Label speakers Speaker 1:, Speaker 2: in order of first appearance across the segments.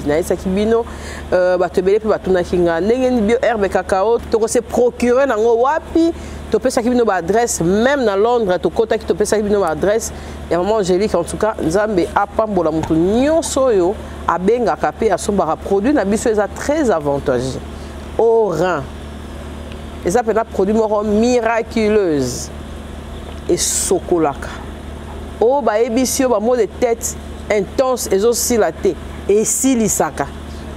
Speaker 1: naisa kibino batebele pe batuna kinga ndenge ni bio herbe cacao to se procurer nango wapi to pesa kibino ba adresse même na Londres to kota ki to pesa kibino ba adresse ya maman Angélique en tout cas nzambe apambola mutu nyonso yo abenga kapé asomba produit na biso eza très avantageux au rein eza pena produit moko miraculeuse et sokolaka o ba ebisio ba mot de tête intense et aussi la tête et si lisaka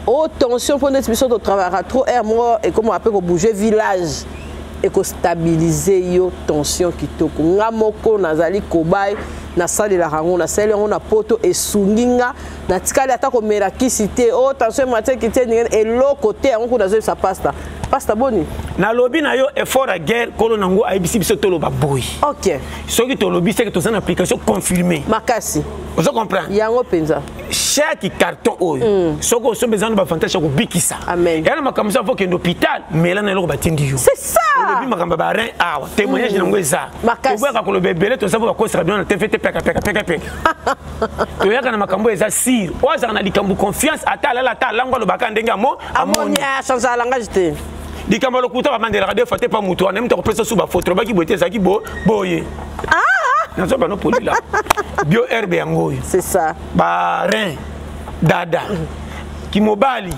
Speaker 1: o tension pour notre mission de travailler trop air moi et comment après ko bouger village et ko stabiliser yo tension kitoko ngamoko nazali kobai na salle la rango na salle on a poto et sunginga na tikali ata ko merakisité o tension matin qui tient et l'autre côté on ko nazo ça pasta boni
Speaker 2: na lobby na yo effort à guerre kolo nango aibisi biso tolo ba boy
Speaker 1: OK
Speaker 2: soki to lobby c'est que to une application confirmée
Speaker 1: makasi
Speaker 2: vous comprenez
Speaker 1: yango penza
Speaker 2: chaque carton oyo soko so besoin ba fantastique ko bikisa
Speaker 1: amen
Speaker 2: yana makamisa faut que l'hôpital mais là na lo batindi yo
Speaker 1: c'est ça
Speaker 2: lobby makamba ba rein awa témoignage nango eza to bwa ka lo bebele to sabo ko sera bien na TVT peka to yaka na makambo eza sir oza na likambu confiance ata lango lo bakandenge amo
Speaker 1: amonia chanza langage te
Speaker 2: likambo lo kuta ba mandela deux fois te pas muto na mto ko pesa suba photo ba ki bote za ki boye nazo ba no poli là bio herbe yango
Speaker 1: c'est ça
Speaker 2: ba rein dada ki mobali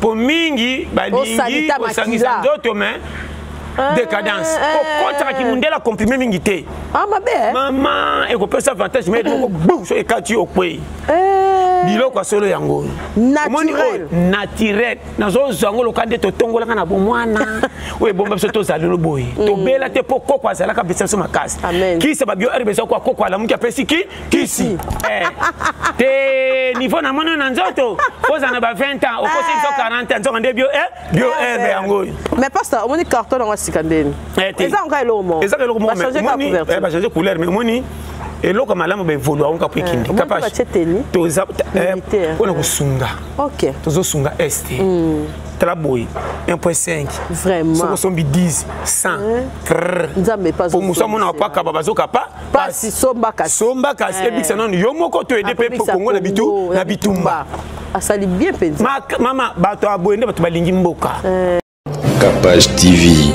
Speaker 2: po mingi ba lingi ko sangisa ndoto mais décadence au contraire qui mundela comprimé mingi te maman et ko pesa avantage mais ko bou so e kati o kwe biloko solo yango naturel nazo zango lokande to tongola kana bomwana we bomba biso to zali lo boye to bela te poko kwa zala ka bisa so makasi ki sa ba bio herbe so kwa kokwa la muki apesi kisi te niveau na mona na nzoto oza na ba 20 ans o kosi so 40 ans nzonga bio herbe yango
Speaker 1: mais pasteur on moni carton na sikandeni eza ngai lo mo
Speaker 2: eza lo mo mais ba changer couleur mais moni et là comme malamu ba évoluer on ka pekindi capable to za on ko sunga
Speaker 1: OK
Speaker 2: to zo sunga ST Traboy 1.5
Speaker 1: vraiment
Speaker 2: so bi 10 100
Speaker 1: nzambe pas
Speaker 2: pour musa mona pa ka bazo kapa
Speaker 1: pas si somba kasi
Speaker 2: ebikisa non yo moko to aider pe Congo na bitumba
Speaker 1: asali bien penza
Speaker 2: mama bato aboyende bato balingi mboka
Speaker 3: Capage TV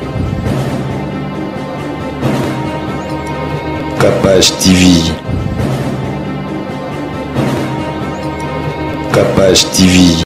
Speaker 3: Capage TV Capage TV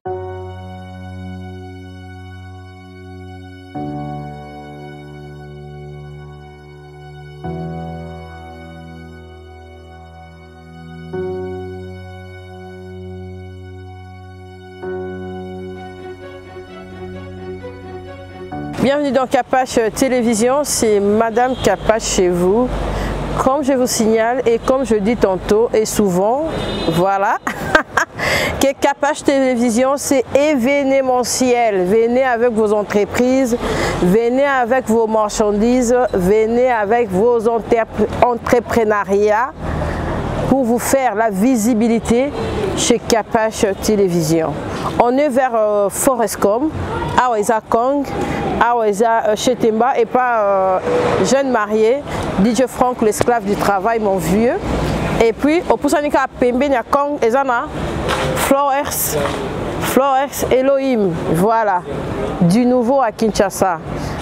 Speaker 1: Bienvenue dans Capage Télévision, c'est Madame Capage chez vous. Comme je vous signale et comme je dis tantôt et souvent, voilà, que Capage Télévision c'est événementiel. Venez avec vos entreprises, venez avec vos marchandises, venez avec vos entrepreneuriats pour vous faire la visibilité chez Capage Télévision. On est vers Forescom, à Oueza Kong, à Oueza Chetemba et pas jeune marié, DJ Franck, l'esclave du travail, mon vieux. Et puis, au Poussanika Pembe, Kong, Ezana, Flowers Elohim, voilà, du nouveau à Kinshasa.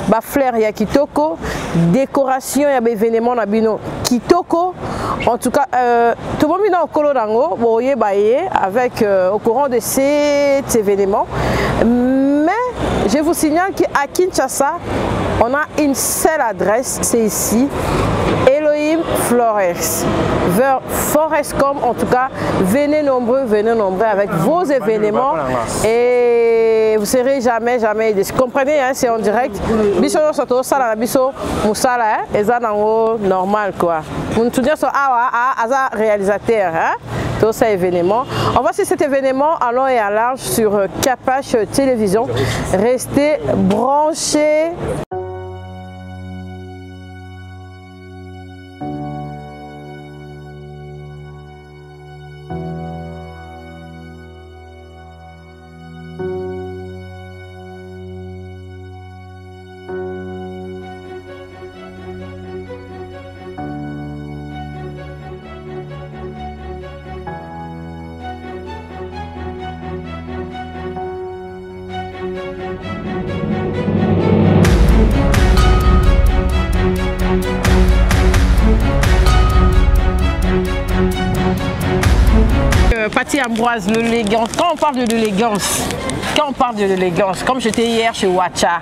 Speaker 1: Ba fleur ya kitoko, décoration ya événement na bino kitoko. En tout cas, tout le monde est au Colorango, boye baye avec au courant de cet événement. Mais je vous signale qu'à Kinshasa, on a une seule adresse, c'est ici, Elohim Flores. Vers Forescom, en tout cas, venez nombreux avec vos événements et vous serez jamais déçus. Comprenez, hein, c'est en direct. Biso soto sala biso musala, eza nango normal quoi. Vous nous dire sur aza réalisateur, hein. Tout ça événement. On va sur cet événement à long et à large sur Capage Télévision. Restez branchés. Paty Ambroise, l'élégance. Quand on parle de l'élégance, comme j'étais hier chez Wacha,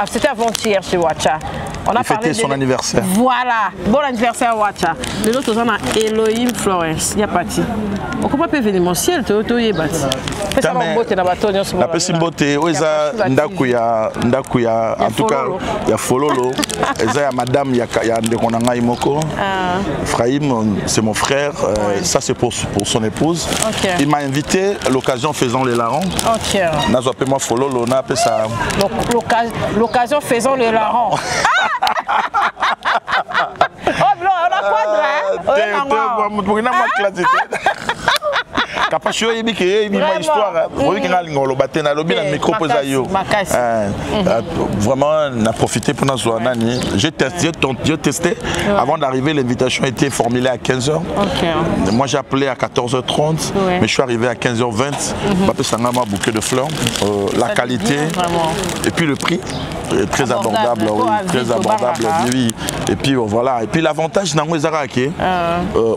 Speaker 1: c'était avant-hier chez Wacha. On a
Speaker 4: fêté son anniversaire.
Speaker 1: Voilà, bon anniversaire Wacha. De l'autre, on a Elohim Florence, il y a Paty. On ne peut pas événementiel, tu es bâti.
Speaker 4: La personne beauté, en tout cas, il y a Fololo, il y a madame, il y a Ndekonanga Imoko. Frahim, c'est mon frère, ça c'est pour son épouse. Il m'a invité, l'occasion faisant les larrons. N'a pas moi Fololo, on a appelé ça.
Speaker 1: L'occasion faisant les larrons. Oh blanc, on a quoi de là?
Speaker 4: Capaccio il dit une histoire vraiment on a profité pour notre journée. J'ai testé avant d'arriver, l'invitation était formulée à 15h. Moi j'ai appelé à 14h30 mais je suis arrivé à 15h20. Ça m'a un bouquet de fleurs, la qualité et puis le prix très abordable, très abordable, oui. Et puis voilà, et puis l'avantage dans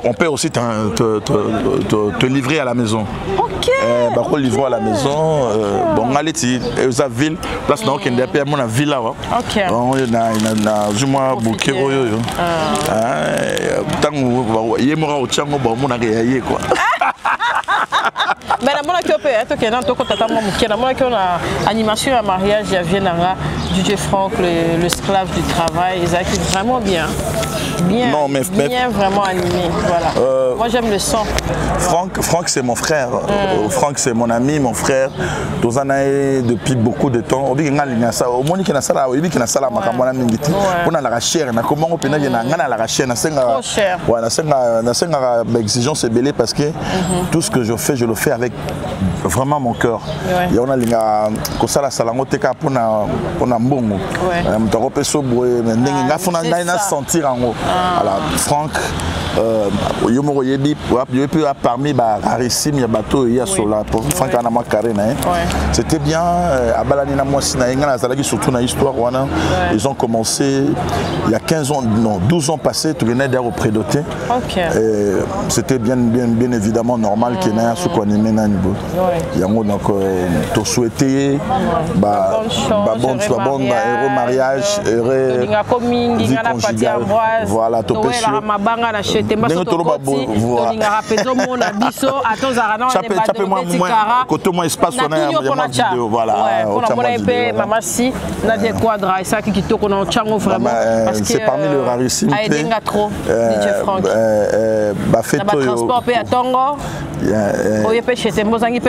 Speaker 4: on peut aussi te livrer à la maison. On livrer à la maison, bon on allait à ville, place dans aucune DP, mon ville là. On a du moins bouquet tant il y a au tchango bon mon agréé quoi.
Speaker 1: Mais la monnaie qui opère, tu as animation à mariage, il y a Vienna, DJ Franck, le esclave du travail, ils acquittent vraiment bien. Bien, non, mais vraiment animé. Voilà. Moi j'aime le son.
Speaker 4: Franck c'est mon frère. Franck c'est mon ami, mon frère. Tous en a depuis beaucoup de temps. Au moins qu'il a ça là, il qu'il a ça là, ma camarade m'invite. On a la recherche, na comment on peut na la recherche, na senga.
Speaker 1: Trop cher.
Speaker 4: Ouais, na senga exigence est belé parce que tout ce que je fais avec vraiment mon cœur. Et on a linga ko sala salango teka pona mbongo. Mutaro peso boye ndenge nga fona na sentir en alors Franck yomoro yebi puis parmi ba Harissim ya bateau ya sola pour Franck na makarena c'était bien abalani na mwasi na nga na zalaki surtout na histoire wana ils ont commencé il y a 15 ans non 12 ans passés tout venait d'être prédoté. C'était bien évidemment normal qu'il y ait ce qu'on aimait na niveau. Yango donc to souhaiter bon heureux mariage heureux vie conjugale voilà to pécho espace c'est parmi le rarissime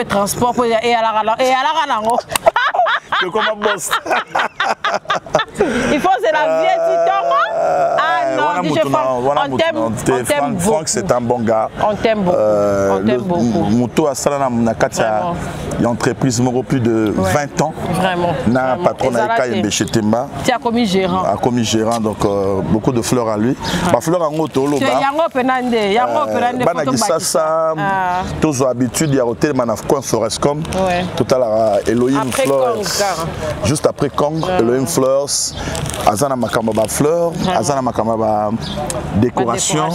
Speaker 1: transport et à la
Speaker 4: comment boss
Speaker 1: il faut c'est la vie ah non
Speaker 4: on t'aime Franck c'est un bon gars
Speaker 1: on t'aime beaucoup
Speaker 4: Moto a salana na katia l'entreprise moro plus de 20 ans
Speaker 1: vraiment
Speaker 4: na patron na Kayembe Chetemba
Speaker 1: tu as commis gérant
Speaker 4: donc beaucoup de fleurs à lui ba fleurs en auto lo ba
Speaker 1: yango penande
Speaker 4: bana kisasa tous habitude ya hotel manafco Forescom tout à l'heure Elohim Fleurs juste après Kong Elohim Fleurs azana makamba fleurs azana makamba décoration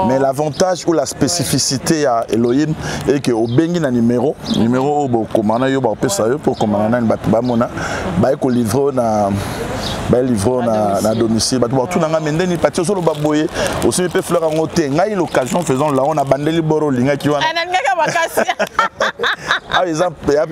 Speaker 4: mais l'avantage ou la spécificité à Elohim et que au bengi na numéro au commandant yo ba pesa yo pour commandant na batu ba mona ba ko livrer na domicile ba tout na ngamende ni pati solo ba boye aussi pe fleur en hôtel ngai l'occasion faisant là on a bandeli boro linga ki wana par exemple il y a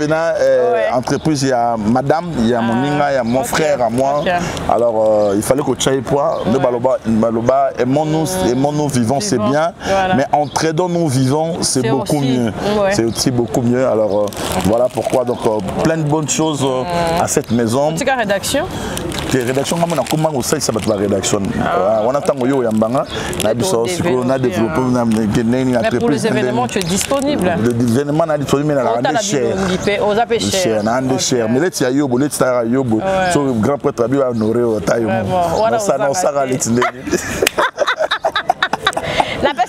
Speaker 4: entreprise il y a madame il y a mon ninga il y a mon frère à moi alors il fallait que tu poids de baloba et nous vivons c'est bien mais entre dans nous vivons c'est beaucoup mieux c'est aussi beaucoup mieux alors voilà pourquoi donc plein de bonnes choses à cette maison.
Speaker 1: C'est rédaction
Speaker 4: rédaction comment on sait ça va la rédaction on attend yo yambanga na biso siko na développer na
Speaker 1: mais pour les événements tu es disponible
Speaker 4: les événements na disponible na rendre cher na rendre cher mais let's yo bo let's tara yo bo so grand prêtre abi honorer au taille ça non ça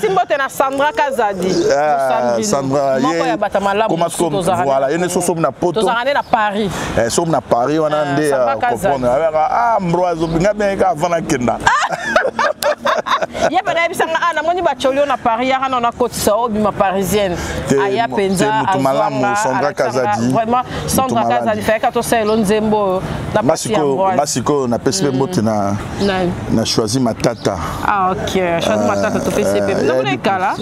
Speaker 1: mbote na Sandra Kazadi.
Speaker 4: Sandra, voilà, il y a des choses na poto.
Speaker 1: Na Paris.
Speaker 4: Sommes na Paris, on a des comprendre. Ah, Ambroise, bien avant la kenda.
Speaker 1: Il y a pas d'habitude na moni bacholio na Paris, ya na côte sao bima parisienne. Aya penza
Speaker 4: Sandra Kazadi.
Speaker 1: Vraiment Sandra Kazadi fait ka to selo nzembo na
Speaker 4: Masiko na PSP mbote na choisi Matata.
Speaker 1: Ah OK, choisi Matata to PSP. Dans les cas là.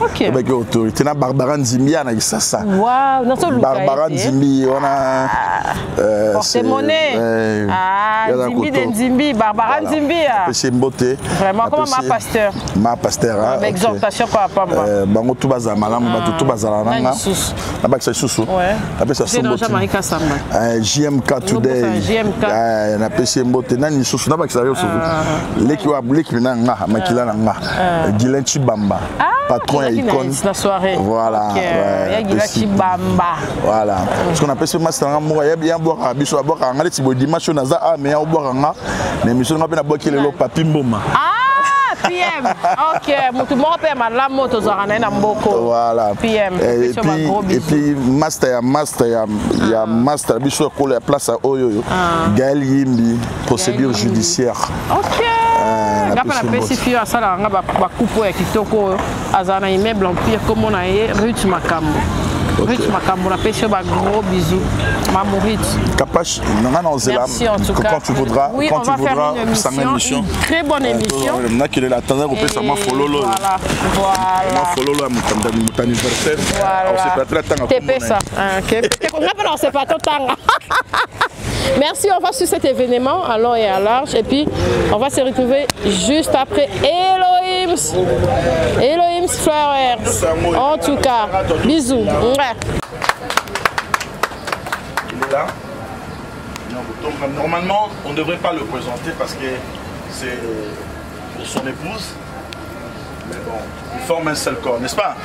Speaker 1: OK.
Speaker 4: Avec autorité na Barbara Nzimbi na Kisasa.
Speaker 1: Waouh, dans ce local.
Speaker 4: Barbara Nzimbi, on a
Speaker 1: porte-monnaie. Nzimbi, Barbara Nzimbi.
Speaker 4: PSP mbote.
Speaker 1: Vraiment comme ma pasteur. Avec exhortation quoi papa.
Speaker 4: Bango tout bazala malamu bato tout bazala nanga. Na ba susu.
Speaker 1: Ouais.
Speaker 4: Après ça sombote. JMK today. Na PSP mbote nani susu na ba kisayo susu. Leki wa leki na nga makila na nga. Gilen Chibamba. Patron et icône.
Speaker 1: La soirée.
Speaker 4: Voilà. Voilà. Ce qu'on appelle ce master, il y a bien boire à biso à boire à ngale tibo dimanche na za mais on boire nga. Mais monsieur on appelle na boire le papi mboma.
Speaker 1: PM. OK, mutu mo pe mala moto za na na mboko.
Speaker 4: Voilà.
Speaker 1: PM.
Speaker 4: Et puis master biso ko la place à Oyoyo. Gaël Yimbi, procédure judiciaire.
Speaker 1: OK. Ngapa na PCF ya sala ngaba ba coupo ya kitoko azana immeuble empire comme on a Ruth Makambo. Ruth Makambo, la pêche, gros bisous. Maman Ruth.
Speaker 4: Capache, merci
Speaker 1: en tout cas.
Speaker 4: Quand tu voudras,
Speaker 1: oui,
Speaker 4: quand tu voudras,
Speaker 1: une très bonne émission.
Speaker 4: On a qu'il est la tendance, on peut savoir follow.
Speaker 1: Voilà.
Speaker 4: Follow mon anniversaire.
Speaker 1: Voilà.
Speaker 4: On s'est pas très
Speaker 1: TP ça. On sait pas tout temps. Merci, on va sur cet événement à long et à large. Et puis, on va se retrouver juste après Elohim's Flowers. En tout cas, bisous.
Speaker 4: Il est là. Normalement, on ne devrait pas le présenter parce que c'est pour son épouse. Mais bon, ils forment un seul corps, n'est-ce pas?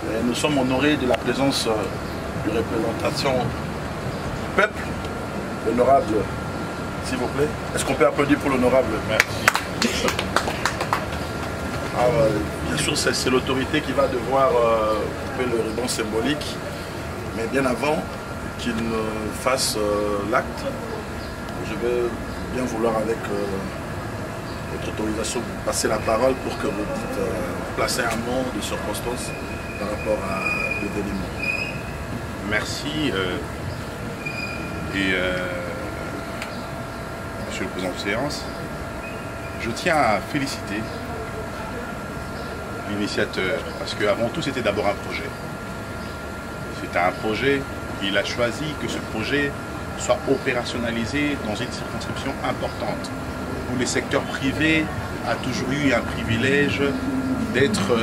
Speaker 4: Et nous sommes honorés de la présence de représentation du peuple. L'honorable, s'il vous plaît. Est-ce qu'on peut applaudir pour l'honorable? Merci. Alors, bien sûr, c'est l'autorité qui va devoir couper le ruban symbolique. Mais bien avant qu'il ne fasse l'acte, je vais bien vouloir, avec votre autorisation, passer la parole pour que vous placez un mot de circonstance par rapport à l'événement.
Speaker 5: Merci. Monsieur le Président de séance, je tiens à féliciter l'initiateur parce qu'avant tout c'était d'abord un projet. C'était un projet, il a choisi que ce projet soit opérationnalisé dans une circonscription importante où le secteur privé a toujours eu un privilège d'être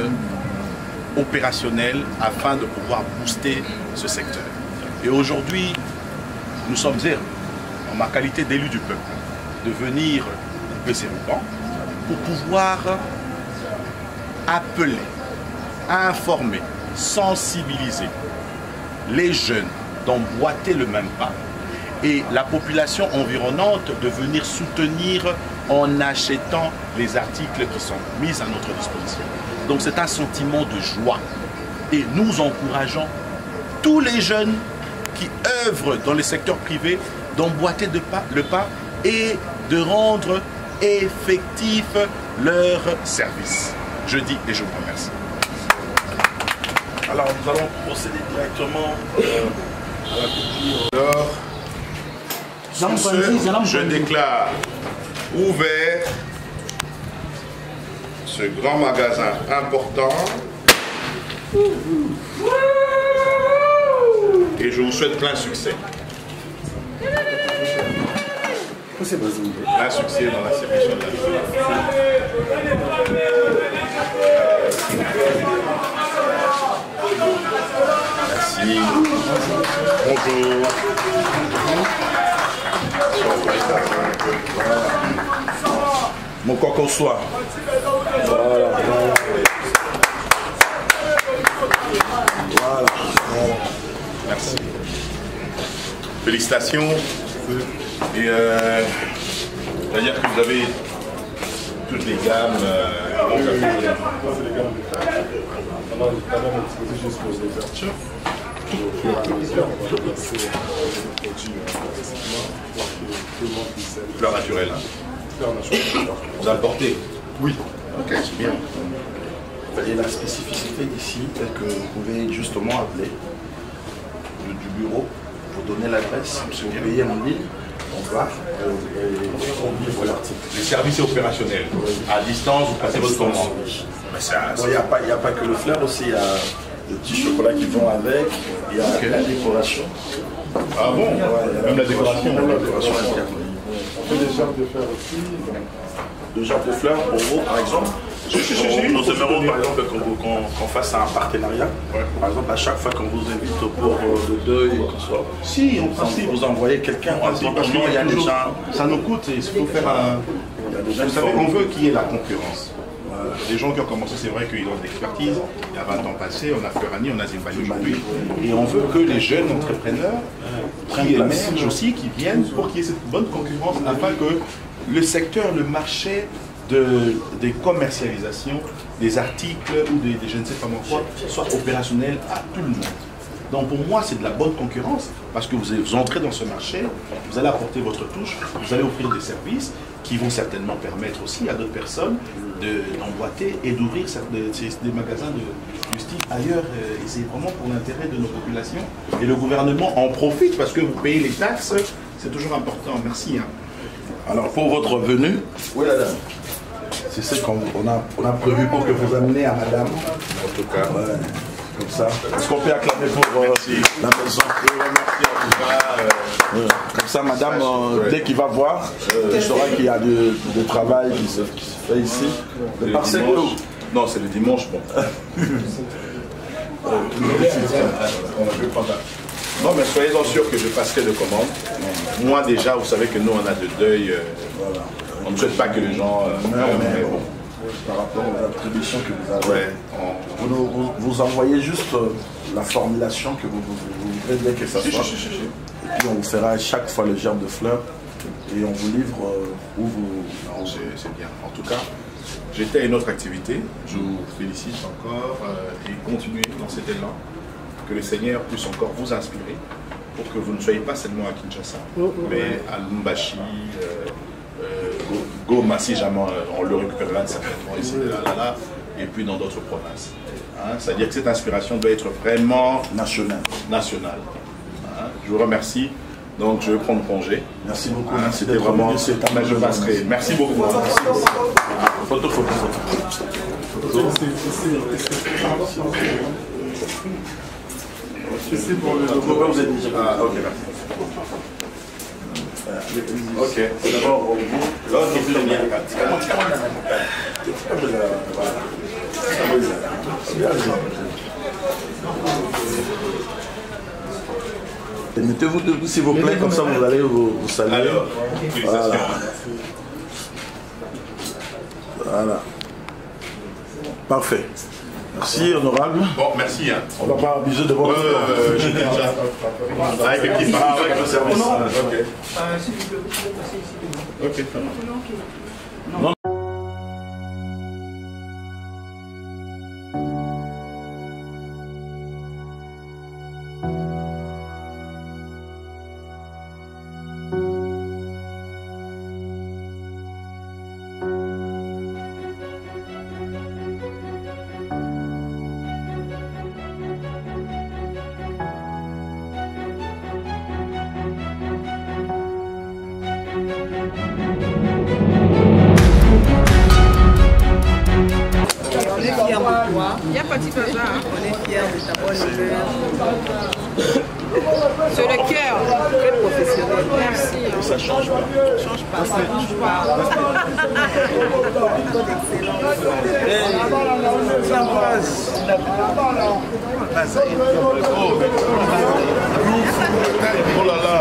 Speaker 5: opérationnel afin de pouvoir booster ce secteur. Et aujourd'hui, nous sommes heureux, en ma qualité d'élu du peuple, de venir couper ces rubans pour pouvoir appeler, informer, sensibiliser les jeunes d'emboîter le même pas et la population environnante de venir soutenir en achetant les articles qui sont mis à notre disposition. Donc c'est un sentiment de joie et nous encourageons tous les jeunes qui œuvrent dans le secteur privé d'emboîter le pas et de rendre effectif leur service. Je dis et je vous remercie.
Speaker 4: Alors nous allons procéder directement à la coupure.
Speaker 5: Alors, sur ce, je déclare ouvert ce grand magasin important et je vous souhaite plein succès. Plein succès dans la sélection de la vie. Merci. Bonjour.
Speaker 4: Mon coco soit. Voilà.
Speaker 5: Merci. Félicitations. Et c'est-à-dire que vous avez toutes les gammes.
Speaker 6: Ça, c'est les gammes de fleurs. On a la même exposé juste pour les ouvertures. Au fur et à mesure, on va placer les produits progressivement pour que tout le monde puisse être.
Speaker 5: Fleurs naturelles.
Speaker 6: Fleurs naturelles.
Speaker 5: Vous importez?
Speaker 6: Oui.
Speaker 5: Ok, c'est bien.
Speaker 4: Et la spécificité d'ici, telle que vous pouvez justement appeler du bureau, vous donnez l'adresse, vous payez en ligne, on va on livre l'article.
Speaker 5: Le service est opérationnel. À distance, vous passez votre commande.
Speaker 4: Il n'y a pas que le fleur aussi, il y a des petits chocolats qui vont avec, il y a la décoration.
Speaker 5: Ah bon? Même la décoration.
Speaker 4: Même la décoration interne.
Speaker 6: On fait des gerbes de fleurs aussi.
Speaker 4: Deux gerbes de fleurs pour vous, par exemple. Nous aimerons par exemple qu'on fasse un partenariat. Par exemple, à chaque fois qu'on vous invite pour le deuil,
Speaker 5: Si, en principe.
Speaker 4: vous envoyez quelqu'un.
Speaker 5: Parce qu'il y a des gens. Ça nous coûte et il faut faire un. Vous savez, on veut qu'il y ait la concurrence. Les gens qui ont commencé, c'est vrai qu'ils ont de l'expertise. Il y a 20 ans passés, on a Ferrani, on a Zimbabwe aujourd'hui. Et on veut que les jeunes entrepreneurs qui émergent aussi, qui viennent pour qu'il y ait cette bonne concurrence afin que le secteur, le marché des commercialisations, des articles ou des je ne sais pas quoi, soit opérationnel à tout le monde. Donc pour moi, c'est de la bonne concurrence parce que vous entrez dans ce marché, vous allez apporter votre touche, vous allez offrir des services qui vont certainement permettre aussi à d'autres personnes d'emboîter et d'ouvrir des magasins de style ailleurs. Et c'est vraiment pour l'intérêt de nos populations. Et le gouvernement en profite parce que vous payez les taxes, c'est toujours important. Merci.
Speaker 4: Alors pour votre venue, oui la dame, c'est ce qu'on a prévu pour que vous ameniez à madame.
Speaker 5: En tout cas,
Speaker 4: comme ça. Est-ce qu'on peut acclamer pour la maison?
Speaker 5: Merci en tout cas.
Speaker 4: Comme ça, madame, dès qu'il va voir, il saura qu'il y a du travail qui se fait ici.
Speaker 5: Le dimanche. Non, c'est le dimanche, bon. Non, mais soyez-en sûrs que je passerai de commandes. Moi, déjà, vous savez que nous, on a de deuil. On ne souhaite pas que les gens meurent, mais bon.
Speaker 4: Par rapport aux attributions que vous avez, vous envoyez juste la formulation que vous voudrez bien que ça soit. Et puis on vous fera chaque fois le germe de fleurs et on vous livre où vous...
Speaker 5: Non, c'est bien. En tout cas, j'étais à une autre activité. Je vous félicite encore et continuez dans cet élan. Que le Seigneur puisse encore vous inspirer pour que vous ne soyez pas seulement à Kinshasa, mais à Lumbashi, Goma, si jamais on le récupérera certainement ici, là, et puis dans d'autres provinces. Hein, c'est-à-dire que cette inspiration doit être vraiment nationale. Hein, je vous remercie. Donc je vais prendre congé.
Speaker 4: Merci beaucoup.
Speaker 5: Hein, c'était vraiment... Mais je passerai. Merci beaucoup.
Speaker 4: Photo.
Speaker 6: C'est pour le
Speaker 4: vous êtes déjà.
Speaker 5: Ah, ok, merci. Ok,
Speaker 4: d'abord vous. Mettez-vous debout s'il vous plaît, comme ça vous allez vous saluer.
Speaker 5: Alors,
Speaker 4: voilà. Parfait. Merci, honorable.
Speaker 5: Bon, merci. Hein.
Speaker 4: On ne va pas abuser de votre temps.
Speaker 5: J'étais déjà avec les petits parents, avec le service. Ok, ça marche.
Speaker 4: Non.
Speaker 1: Il n'y a pas de petit hein. On est fiers de ta bonne humeur. C'est le cœur. Très professionnel. Merci.
Speaker 4: Ça change pas.
Speaker 1: Ça change pas. Ça change pas.
Speaker 5: Oh là là.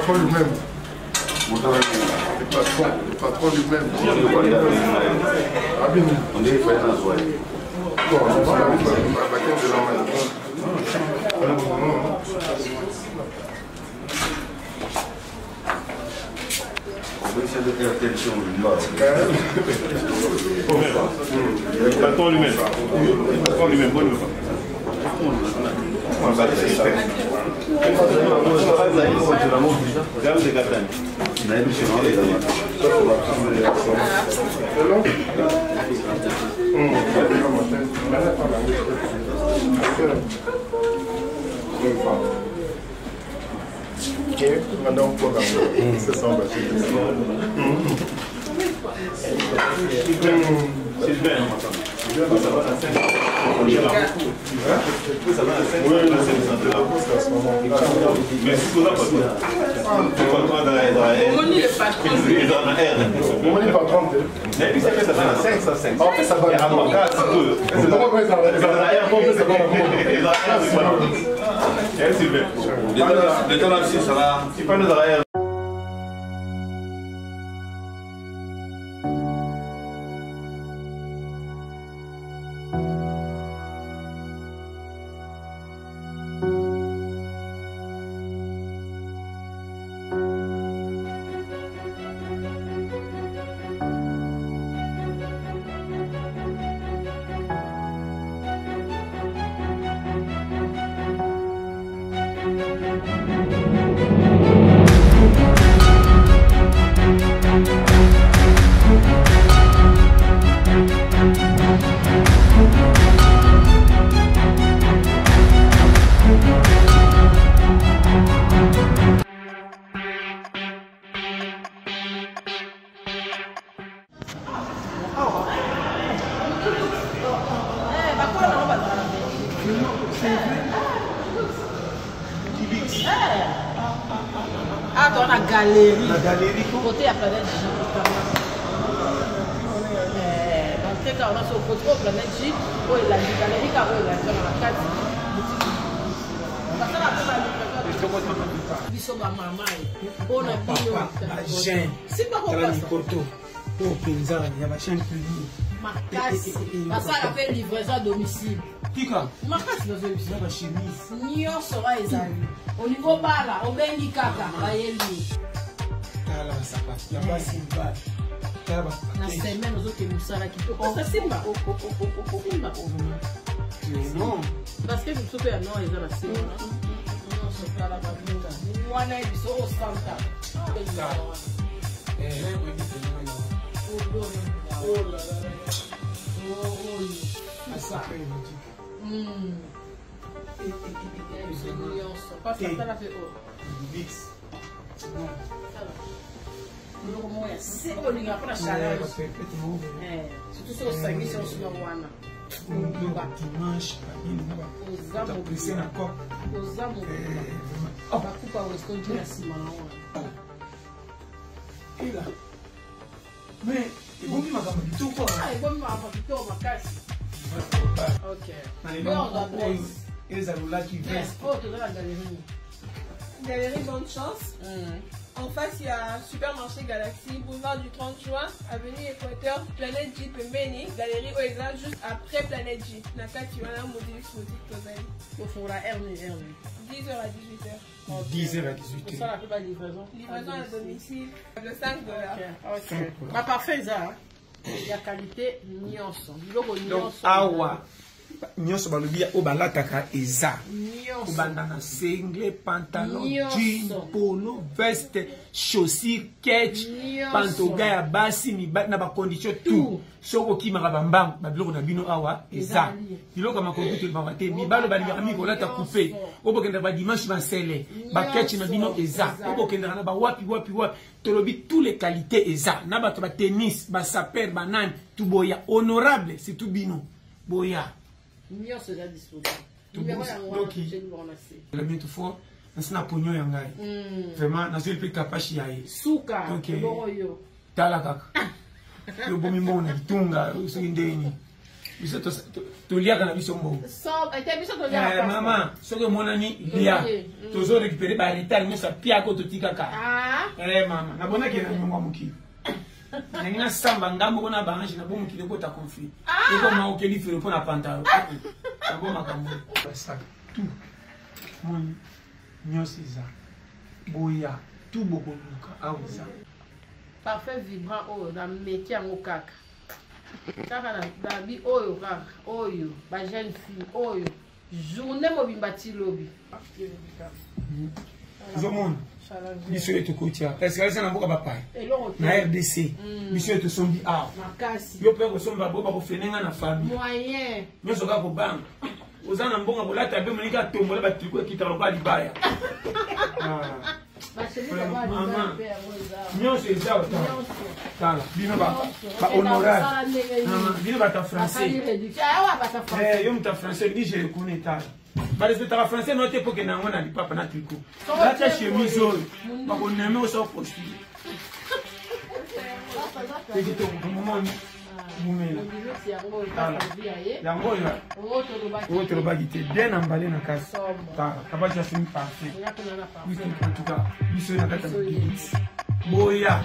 Speaker 6: patron lui-même. Le patron lui-même. Abini. On est fait dans bon, on va
Speaker 7: patron lui-même. Patron lui-même, bonne
Speaker 1: Ah, dans la galerie. La galerie. Côté à Planète J. Donc, quand on a sur côté de Planète J, où il a la galerie, quand il a la carte. Parce que la biso ba mama on a bino c'est pas pourquoi
Speaker 2: ça pour penza ya ba chaîne plus
Speaker 1: makasi basala pe livraison à domicile
Speaker 2: tika
Speaker 1: makasi dans domicile
Speaker 2: ba chemise
Speaker 1: nyonso ba ezali au niveau bala obengi kaka bayeli
Speaker 2: tala sapatu ya basi ba tala
Speaker 1: na semaine ozoke musala kitoko ça simba simba
Speaker 2: non
Speaker 1: parce que nous sommes non ils ont la simba wana biso osanta bakupa westonji na sima
Speaker 2: ila mais ebomi makambo kitoko
Speaker 1: ebomi makambo kitoko makasi
Speaker 2: ezalolaki
Speaker 8: Galerie Bonne Chance. En face, il y a Supermarché Galaxy, boulevard du 30 juin, avenue Équateur, Planète J Pembeni, Galerie Oeza, juste après Planète J. Nakati, wana Modilix Boutique Tozali.
Speaker 1: Au fond, la RN.
Speaker 8: 10h à 18h.
Speaker 2: 10h à 18h.
Speaker 1: Ça, la plus belle livraison.
Speaker 8: Livraison à domicile, le $5.
Speaker 1: Ok. Ma parfait, ça. Il y a qualité nyonso.
Speaker 2: Donc, awa. Nyonso balobi o balataka eza obanda na single pantalon jean polo veste chaussure ketch pantoga ya basi na ba condition tout soko kimaka bambango babiloko na bino awa eza biloko ma computer ba te mibalo balibaka mi kolata couper obokenda ba dimanche ba sele ba ketch na bino eza obokenda na ba wapi tolobi tous les qualités eza na ba tennis ba saper banane tout boya honorable c'est tout bino boya.
Speaker 1: Mieux c'est déjà disponible.
Speaker 2: Le mieux tout fort, c'est na pognon yangai. Vraiment, na zeli pe kapashi yae.
Speaker 1: Suka.
Speaker 2: Ok. Tala kaka. Yo bomi mona kitunga usindeni. biso toliaka na biso mbongo mama soki omonani lia tozo récupéré baretard nyonso apiaka totikaka mama nabonaki na nyongo ya mokili nangi nasamba ngambo mpona baange nabo mokili ekota conflit ekoma okeli fere mpona pantalo nabo makambo basaka tu moni nyonso eza boya tu bokoluka awa eza
Speaker 1: parfait vibrant oyo na métier yango kaka kaka na bi oyo kaka oyo ba jeune fille oyo journée mobimba ti lobi
Speaker 2: ozomona biso oyo tokotia parce que eza na mboka bapai na RDC biso oyo tosombi awa yo mpe kosomba bo bakofenenga na famille nyonso kaka kobanga oza na mbonga kolata be monika tombola batriko ekitaka lokola libaya nyonso eza tala bino bahonorable bino bata français yo muta français ni je reconnais tala barespectaka français no te poke nango na lipapa na triko lata chemise oyo bakoneme osa postule ekitokomomoni mumela yango oyo tolobaki te de na mbale na kasi tala kabati asimi parfait en tout cas biso na kati ya mokili boya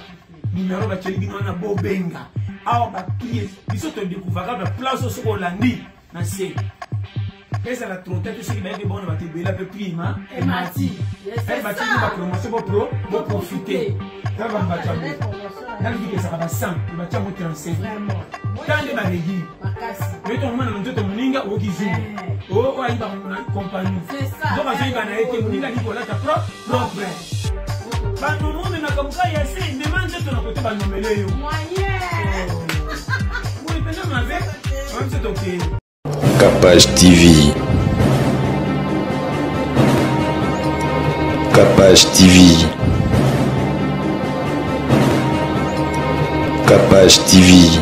Speaker 2: numero batieli bino wana bobenga awa baklie biso todécouvraka baplace soki olandi na se ezala trotete soki bayeke bona batebela mpe prima emati batieli bapromotion boprofite na bambato nalibiki ezaka basan ebatia mo 35 tande baregi oyetomomana na nzoto moninga okoki zungu oyo ayiba na compagnie donc azoyiba na ye te moninga likolata propre banomomemaka moka ya se ndema nzoto na kote banomele yo boyi mpena mabe bamiso toke
Speaker 3: Capage TV. Capage TV. Capage TV.